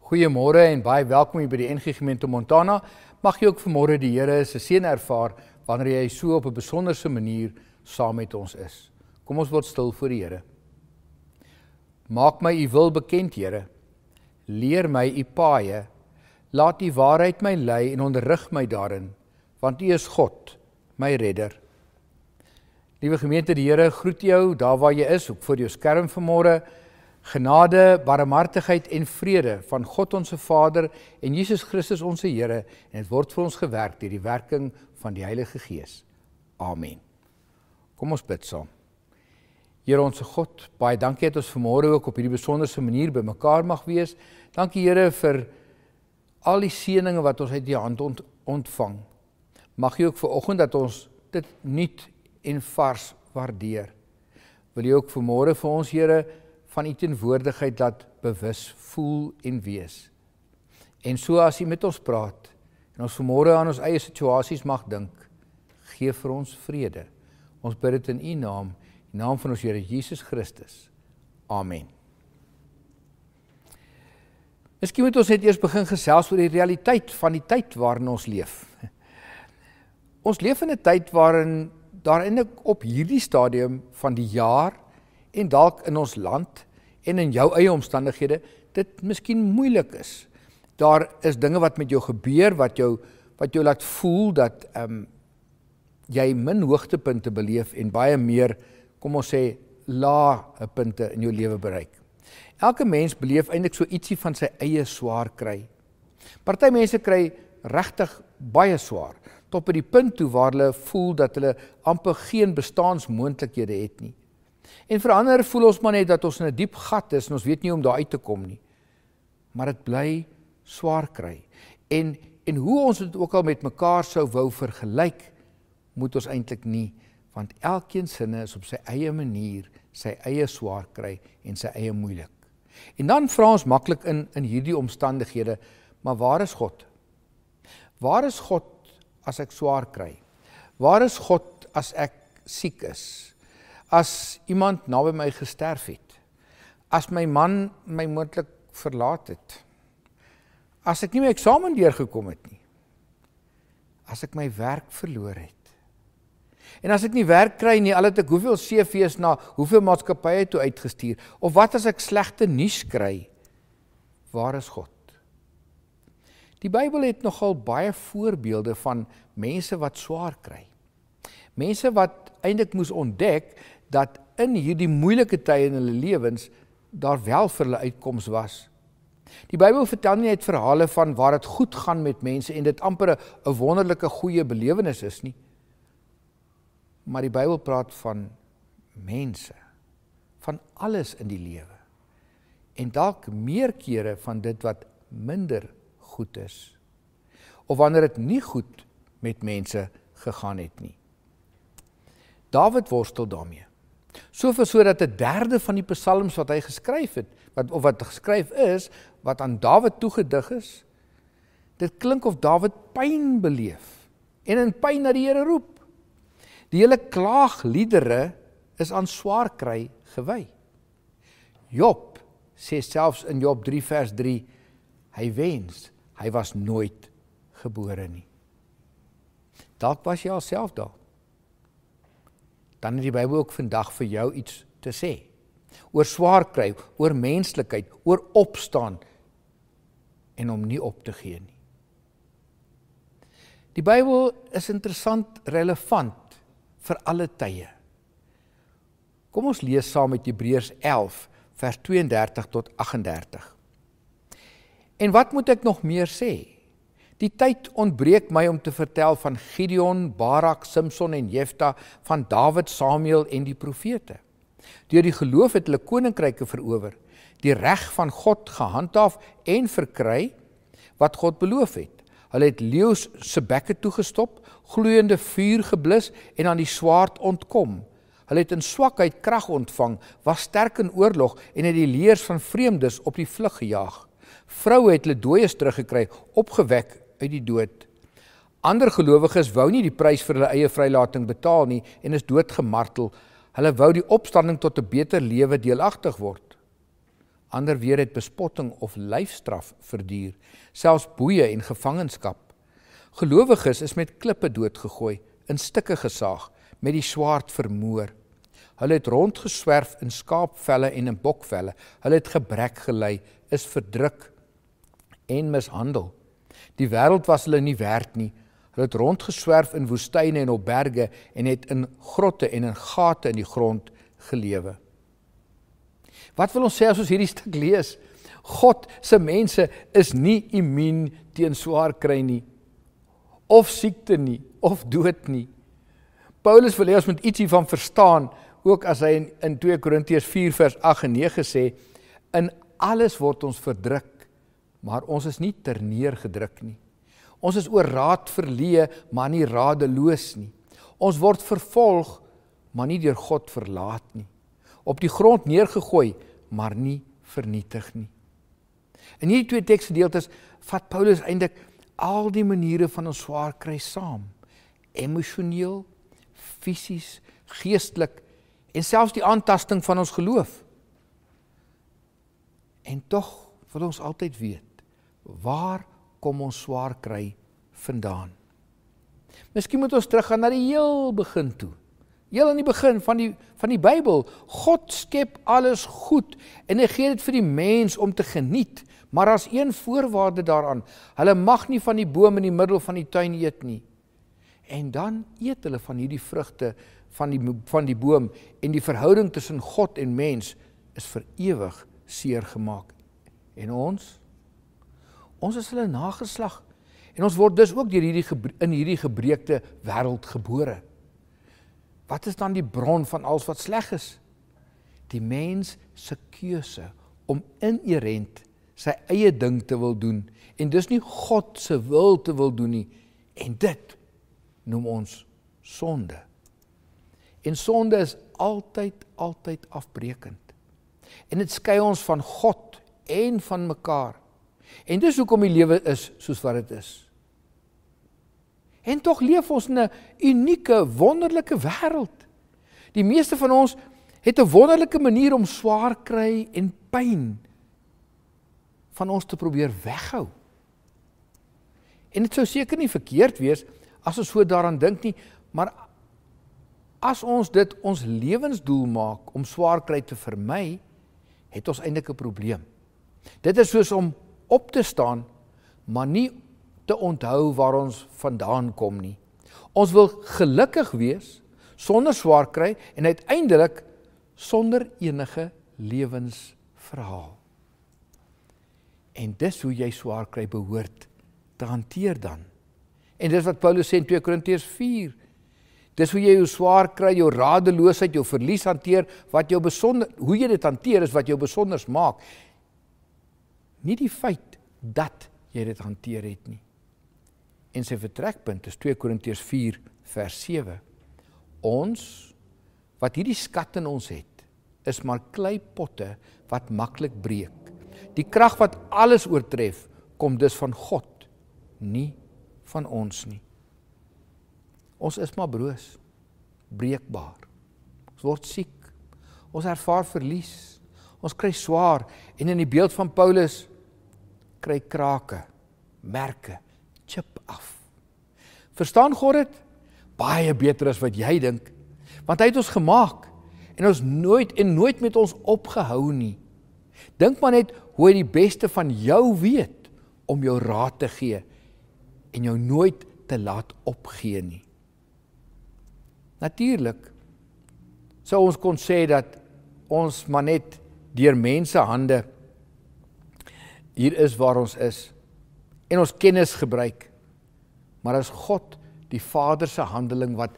Goeiemôre en baie welkom hier by die NG Gemeente Montana. Mag jy ook vanmôre die Here se seën ervaar wanneer jy so op 'n besonderse manier saam met ons is. Kom ons word stil voor die Here. Maak my u wil bekend, Here. Leer my u paaie. Laat die waarheid my lei en onderrig my daarin, want u is God, my redder. Liewe gemeente, die Here groet jou daar waar jy is, ook voor jou skerm vanmôre. Genade, barmhartigheid en vrede van God onze Vader en Jesus Christus onze Here, en het word vir ons gewerk deur die werking van die Heilige Gees. Amen. Kom ons bid saam. Here onze God, baie dankie dat ons vanmôre ook op hierdie besonderse manier by mekaar mag wees. Dankie Here vir al die seëninge wat ons uit die hand ontvang. Mag jy ook vanoggend dat ons dit nuut en vars waardeer. Wil jy ook vanmôre vir ons, Here, van u teenwoordigheid laat bewus voel en wees. En so as u met ons praat, en ons vanmôre aan ons eie situasies mag dink, gee vir ons vrede. Ons bid dit in u naam, in naam van ons Here Jesus Christus. Amen. Miskien moet ons net eers begin gesels oor die realiteit van die tyd waarin ons leef. Ons leef in 'n tyd waarin daar eintlik op hierdie stadium van die jaar en dalk in ons land en in jou eie omstandighede, dit miskien moeilik is. Daar is dinge wat met jou gebeur, wat jou laat voel dat jy min hoogtepunte beleef en baie meer, kom ons sê, lae punte in jou lewe bereik. Elke mens beleef eintlik so ietsie van sy eie swaar kry. Party mense kry regtig baie swaar, tot by die punt toe waar hulle voel dat hulle amper geen bestaansmoontlikhede het nie. En vir ander voel ons maar net dat ons in 'n diep gat is en ons weet nie hoe om daar uit te kom nie. Maar dit bly swaar kry. En hoe ons dit ook al met mekaar sou wou vergelyk, moet ons eintlik nie, want elkeen sinne is op sy eie manier, sy eie swaar kry en sy eie moeilik. En dan vra ons maklik in hierdie omstandighede, maar waar is God? Waar is God as ek swaar kry? Waar is God as ek siek is? As iemand naby my gesterf het? As my man my moontlik verlaat het? As ek nie my eksamen deurgekom het nie? As ek my werk verloor het? En as ek nie werk kry nie, al het ek hoeveel CV's na hoeveel maatskappye toe uitgestuur? Of wat as ek slegte nuus kry? Waar is God? Die Bybel het nogal baie voorbeelde van mense wat swaar kry. Mense wat eintlik moes ontdek dat in hierdie moeilike tye in hulle lewens daar wel vir hulle uitkoms was. Die Bybel vertel nie net verhale van waar dit goed gaan met mense en dit amper 'n wonderlike goeie belewenis is nie. Maar die Bybel praat van mense, van alles in die lewe. En dalk meer kere van dit wat minder goed is. Of wanneer dit nie goed met mense gegaan het nie. Dawid worstel daarmee. Soveel so dat 1/3 van die psalms wat hy geskryf het, wat geskryf is, wat aan Dawid toegedig is, dit klink of Dawid pyn beleef en in pyn na die Here roep. Die hele klaagliedere is aan swaar kry gewy. Job sê selfs in Job 3 vers 3, hy wens, hy was nooit gebore nie. Dalk was jy alself daar. Dan het die Bybel ook vandag vir jou iets te sê. Oor swaar kry, oor menslikheid, oor opstaan en om nie op te gee nie. Die Bybel is interessant, relevant vir alle tye. Kom ons lees saam met Hebreërs 11 vers 32 tot 38. En wat moet ek nog meer sê? Die tyd ontbreek my om te vertel van Gideon, Barak, Simson en Jefta, van Dawid, Samuel en die profete. Deur die geloof het hulle koninkryke verower, die reg van God gehandhaaf en verkry wat God beloof het. Hulle het leeu's se bekke toegestop, gloeiende vuur geblus en aan die swaard ontkom. Hulle het in swakheid krag ontvang, was sterk in oorlog en het die leers van vreemdes op die vlug gejaag. Vroue het hulle dooies teruggekry, opgewek uit die dood. Ander gelowiges wou nie die prys vir hulle eie vrylating betaal nie en is doodgemartel. Hulle wou die opstanding tot 'n beter lewe deelagtig word. Ander weer het bespotting of lyfstraf verduur, selfs boeie en gevangenskap. Gelowiges is met klippe doodgegooi, in stukke gesaag, met die swaard vermoor. Hulle het rondgeswerf in skaapvelle en in bokvelle. Hulle het gebrek gelei, is verdruk en mishandel. Die wêreld was hulle nie werd nie. Hulle het rondgeswerf in woestyne en op berge en het in grotte en in gate in die grond gelewe. Wat wil ons sê as ons hierdie stuk lees? God se mense is nie immuun teen swaar kry nie, of siekte nie, of dood nie. Paulus wil hê ons moet iets hiervan verstaan, ook as hy in 2 Korintiërs 4 vers 8 en 9 sê, in alles word ons verdruk, maar ons is nie terneergedruk nie. Ons is oor raad verleë, maar nie radeloos nie. Ons word vervolg, maar nie deur God verlaat nie. Op die grond neergegooi, maar nie vernietig nie. In hierdie 2 teksgedeeltes vat Paulus eintlik al die maniere van ons swaar kry saam. Emosioneel, fisies, geestelik en selfs die aantasting van ons geloof. En tog wil ons altyd weet, waar kom ons swaar kry vandaan? Miskien moet ons teruggaan na die heel begin toe. Heel in die begin van die Bybel. God skep alles goed en hy gee dit vir die mens om te geniet, maar as een voorwaarde daaraan, hulle mag nie van die boom in die middel van die tuin eet nie. En dan eet hulle van hierdie vrugte van die boom en die verhouding tussen God en mens is vir ewig seer gemaak. En ons is hulle nageslag en ons word dus ook in hierdie gebreekte wêreld gebore. Wat is dan die bron van alles wat sleg is? Die mens se keuse om inherënt sy eie ding te wil doen en dus nie God se wil te wil doen nie. En dit noem ons sonde. En sonde is altyd afbreekend. En dit skei ons van God en van mekaar. En dis hoekom die lewe is soos wat dit is. En tog leef ons in 'n unieke, wonderlike wêreld. Die meeste van ons het 'n wonderlike manier om swaar kry en pyn van ons te probeer weghou. En dit sou seker nie verkeerd wees as ons so daaraan dink nie, maar as ons dit ons lewensdoel maak om swaar kry te vermy, het ons eintlik 'n probleem. Dit is soos om op te staan, maar nie te onthou waar ons vandaan kom nie. Ons wil gelukkig wees, sonder swaar kry en uiteindelik sonder enige lewensverhaal. En dis hoe jy swaar kry behoort te hanteer dan. En dis wat Paulus sê in 2 Korintiërs 4. Dis hoe jy jou swaar kry, jou radeloosheid, jou verlies hanteer, hoe jy dit hanteer is wat jou besonders maak. Nie die feit dat jy dit hanteer het nie. En sy vertrekpunt is 2 Korintiërs 4 vers 7. Ons, wat hierdie skat in ons het, is maar kleipotte wat maklik breek. Die krag wat alles oortref, kom dus van God, nie van ons nie. Ons is maar broos, breekbaar. Ons word siek, ons ervaar verlies, ons kry swaar en in die beeld van Paulus kry krake, merke, chip af. Verstaan God dit? Baie beter as wat jy dink, want hy het ons gemaak en ons nooit met ons opgehou nie. Dink maar net hoe hy die beste van jou weet om jou raad te gee en jou nooit te laat opgee nie. Natuurlik sou ons kon sê dat ons maar net deur mense hande hier is waar ons is en ons kennis gebruik, maar as God die Vader se handeling wat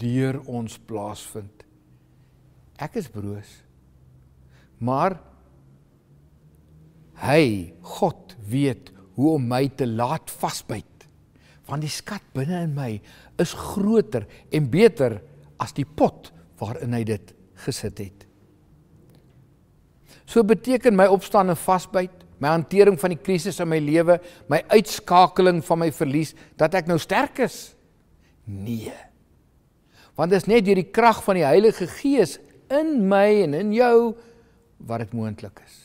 deur ons plaasvind. Ek is broos, maar hy, God, weet hoe om my te laat vasbyt, want die skat binne in my is groter en beter as die pot waarin hy dit gesit het. So beteken my opstaan en vasbyt, my hantering van die krisis in my lewe, my uitskakeling van my verlies, dat ek nou sterk is? Nee. Want dit is net deur die krag van die Heilige Gees in my en in jou wat dit moontlik is.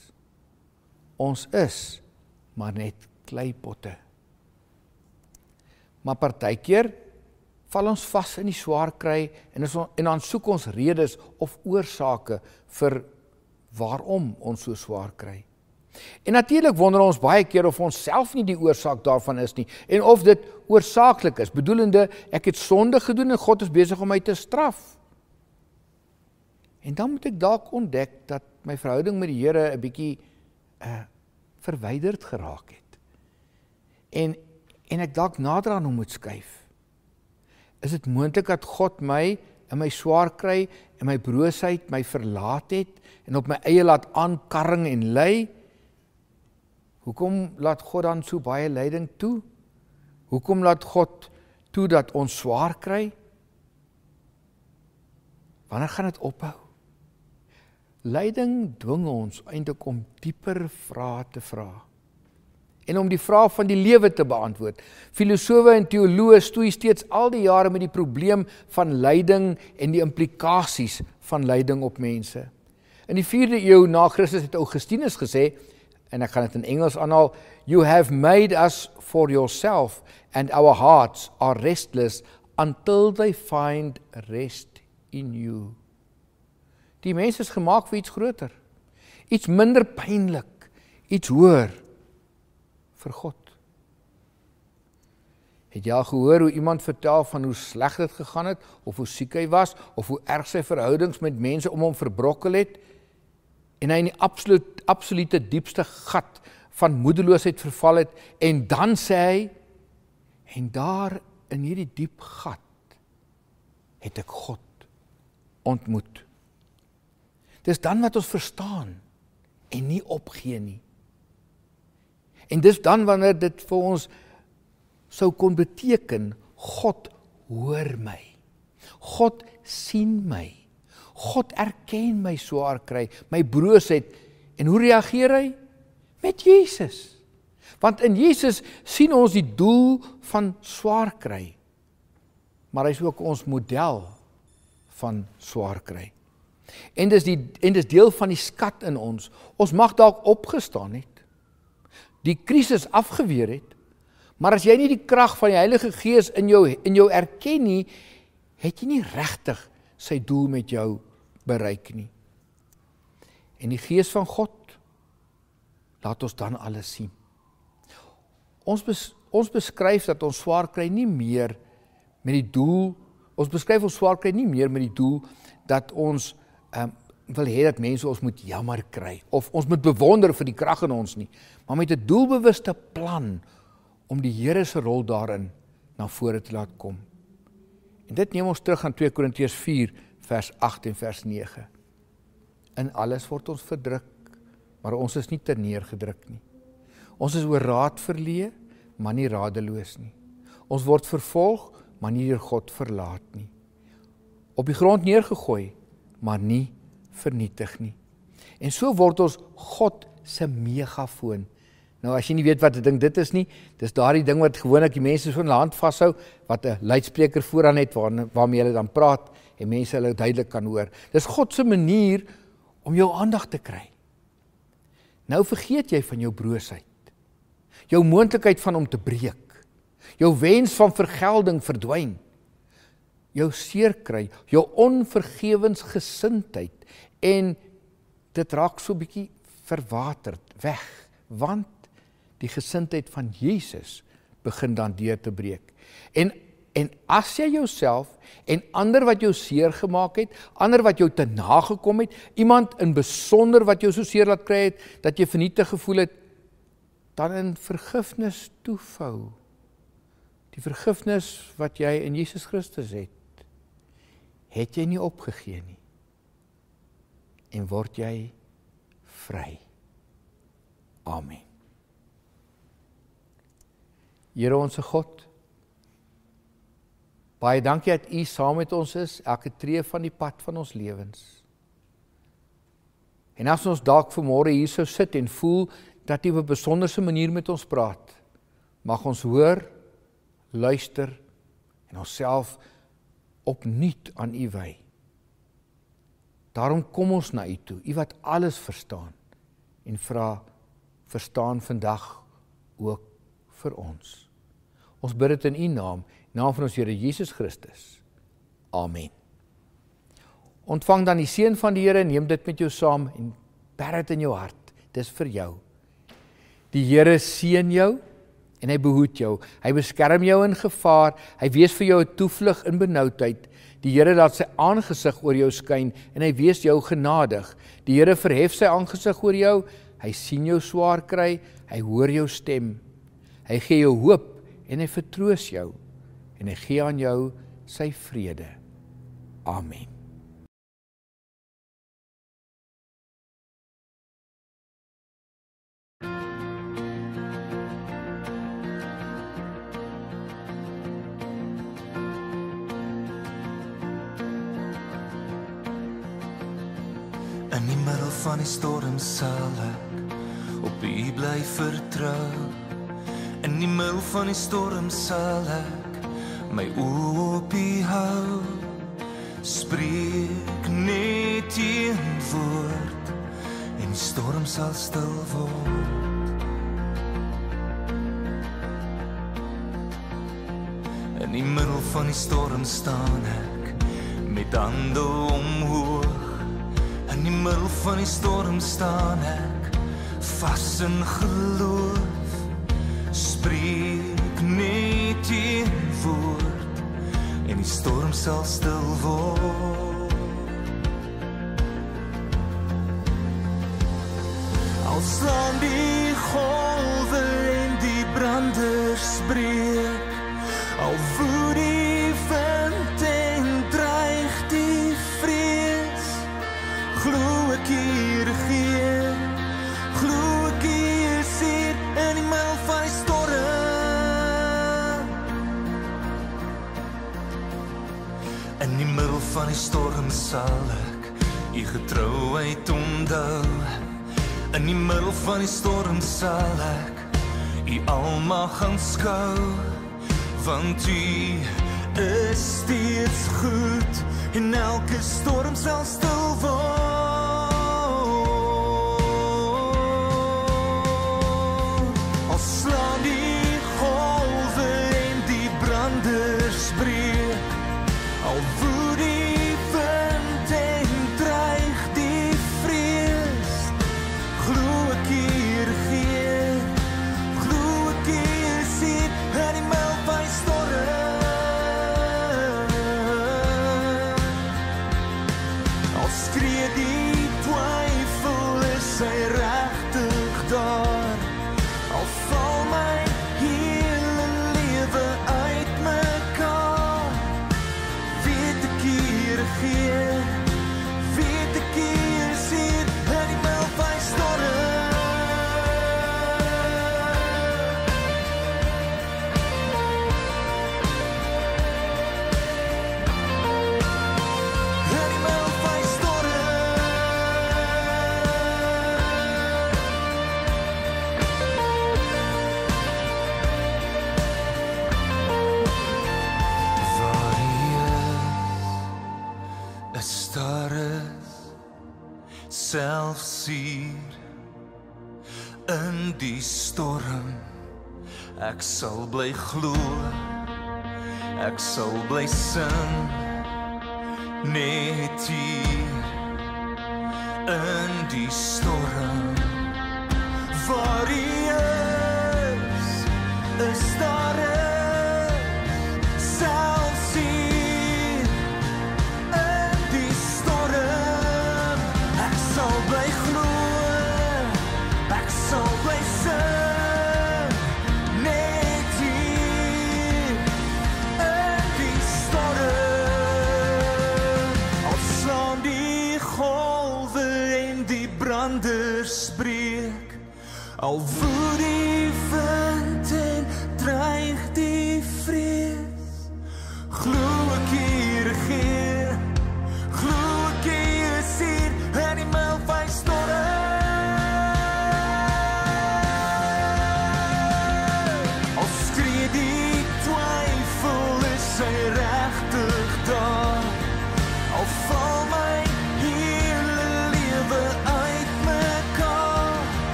Ons is maar net kleipotte. Maar partykeer val ons vas in die swaar kry en dan soek ons redes of oorsake vir waarom ons so swaar kry. En natuurlik wonder ons baie keer of ons self nie die oorsaak daarvan is nie, en of dit oorsaaklik is, bedoelende, ek het sonde gedoen en God is besig om my te straf. En dan moet ek dalk ontdek dat my verhouding met die Here 'n bietjie verwyderd geraak het. En ek dalk nader aan hom moet skuif. Is dit moontlik dat God my in my swaar kry en my broosheid my verlaat het en op my eie laat aankarring en lei? Hoekom laat God dan so baie lyding toe? Hoekom laat God toe dat ons swaar kry? Wanneer gaan dit ophou? Lyding dwing ons eintlik om dieper vrae te vra. En om die vraag van die lewe te beantwoord. Filosowe en teoloë stoei steeds al die jare met die probleem van lyding en die implikasies van lyding op mense. In die 4de eeu na Christus het Augustinus gesê, en ek gaan dit in Engels aanhaal, "You have made us for yourself, and our hearts are restless until they find rest in you." Die mens is gemaak vir iets groter, iets minder pynlik, iets hoër vir God. Het jy al gehoor hoe iemand vertel van hoe sleg dit gegaan het, of hoe siek hy was, of hoe erg sy verhoudings met mense om hom verbrokkel het, en hy in die absolute diepste gat van moedeloosheid verval het, en dan sê hy, en daar in hierdie diep gat het ek God ontmoet. Dis dan wat ons verstaan en nie opgee nie. En dis dan wanneer dit vir ons sou kon beteken, God hoor my, God sien my, God erken my swaar kry, my broosheid, en hoe reageer hy? Met Jesus. Want in Jesus sien ons die doel van swaar kry, maar hy is ook ons model van swaar kry. En dis deel van die skat in ons. Ons mag dalk opgestaan het, die krisis afgeweer het, maar as jy nie die krag van die Heilige Gees in jou erken nie, het jy nie regtig sy doel met jou bereik nie. En die Gees van God laat ons dan alles sien. Ons beskryf dat ons swaar kry nie meer met die doel, dat ons wil hê dat mense ons moet jammer kry, of ons moet bewonder vir die krag in ons nie, maar met 'n doelbewuste plan om die Here se rol daarin na vore te laat kom. En dit neem ons terug aan 2 Korintiërs 4, vers 8 en vers 9. In alles word ons verdruk, maar ons is nie terneergedruk nie. Ons is oor raad verleë, maar nie radeloos nie. Ons word vervolg, maar nie deur God verlaat nie. Op die grond neergegooi, maar nie vernietig nie. En so word ons God se megafoon. Nou as jy nie weet wat 'n ding dit is nie, dis daardie ding wat gewoonlik die mense so in hulle hand vashou, wat 'n luidspreker vooraan het waarmee hulle dan praat en mense hulle duidelik kan hoor. Dis God se manier om jou aandag te kry. Nou vergeet jy van jou broosheid, jou moontlikheid van om te breek, jou wens van vergelding verdwyn, jou seer kry, jou onvergewensgesindheid, en dit raak so bietjie verwaterd weg, want die gesindheid van Jesus begin dan deur te breek. En as jy jouself en ander wat jou seer gemaak het, ander wat jou te nagekom het, iemand in besonder wat jou so seer laat kry het, dat jy vernietig gevoel het, dan in vergifnis toevou. Die vergifnis wat jy in Jesus Christus het jy nie opgegee nie. En word jy vry. Amen. Here onse God, baie dankie dat U saam met ons is, elke tree van die pad van ons lewens. En as ons dalk vanmôre hier sou sit en voel dat U op 'n besonderse manier met ons praat, mag ons hoor, luister en onsself opnuut aan U wy. Daarom kom ons na U toe, U wat alles verstaan, en vra, verstaan vandag ook vir ons. Ons bid dit in U naam, in naam van ons Here Jesus Christus. Amen. Ontvang dan die seën van die Here, neem dit met jou saam en bær dit in jou hart. Dis vir jou. Die Here seën jou en hy behoed jou. Hy beskerm jou in gevaar. Hy wees vir jou 'n toevlug in benoudheid. Die Here laat sy aangesig oor jou skyn en hy wees jou genadig. Die Here verhef sy aangesig oor jou. Hy sien jou swaar kry. Hy hoor jou stem. Hy gee jou hoop en hy vertroos jou. En hy gee aan jou sy vrede. Amen. In die middel van die storm sal ek op U bly vertrou. In die middel van die storm sal ek my oë op U hou. Spreek net een woord en die storm sal stil word. In die middel van die storm staan ek met hande omhoog. In die middel van die storm staan ek vas in geloof. Spreek net een woord en die storm sal stil word. Al slaan die golwe en die branders breek, al woed die wind en dreig die vrees, glo ek hier regeer, glo ek hier is hier in die middel van die storm. In die middel van die storm sal ek U getrouheid onthou. In die middel van die storm sal ek U almag aanskou, want U is steeds goed en elke storm sal stil word. Al slaan die golwe en die branders breek, al woed die wind en dreig die vrees, glo ek hier regeer, glo ek hier is hier in die middel van die storm. Al skree die twyfel is hy regtig daar, al val my hele lewe uit mekaar, weet ek hier regeer, weet ek hier is hier in die middel van die storm. In die middel van die storm. Waar U is daar is, selfs hier in die storm. Ek sal bly glo, ek sal bly sing, net hier in die storm. Waar U is daar is, selfs hier in die storm. Ek sal bly glo, ek sal bly sing, net hier in die storm. Al slaan die golwe en die branders breek, al woed die wind en dreig die vrees,